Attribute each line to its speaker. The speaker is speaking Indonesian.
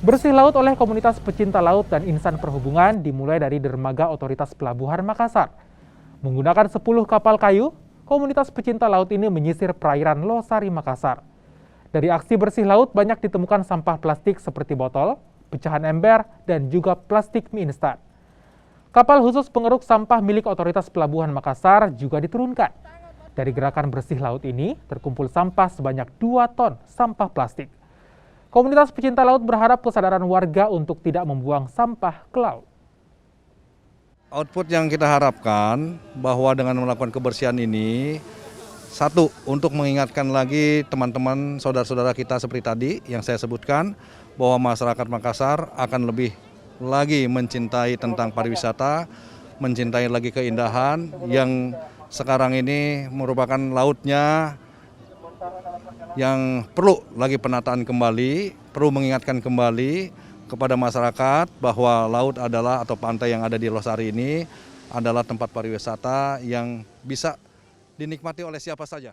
Speaker 1: Bersih laut oleh komunitas pecinta laut dan insan perhubungan dimulai dari dermaga Otoritas Pelabuhan Makassar. Menggunakan 10 kapal kayu, komunitas pecinta laut ini menyisir perairan Losari, Makassar. Dari aksi bersih laut banyak ditemukan sampah plastik seperti botol, pecahan ember, dan juga plastik mie instan. Kapal khusus pengeruk sampah milik Otoritas Pelabuhan Makassar juga diturunkan. Dari gerakan bersih laut ini, terkumpul sampah sebanyak 2 ton sampah plastik. Komunitas pecinta laut berharap kesadaran warga untuk tidak membuang sampah ke laut.
Speaker 2: Output yang kita harapkan bahwa dengan melakukan kebersihan ini, satu, untuk mengingatkan lagi teman-teman saudara-saudara kita seperti tadi yang saya sebutkan, bahwa masyarakat Makassar akan lebih lagi mencintai tentang pariwisata, mencintai lagi keindahan yang sekarang ini merupakan lautnya yang perlu lagi penataan kembali, perlu mengingatkan kembali kepada masyarakat bahwa laut adalah atau pantai yang ada di Losari ini adalah tempat pariwisata yang bisa dinikmati oleh siapa saja.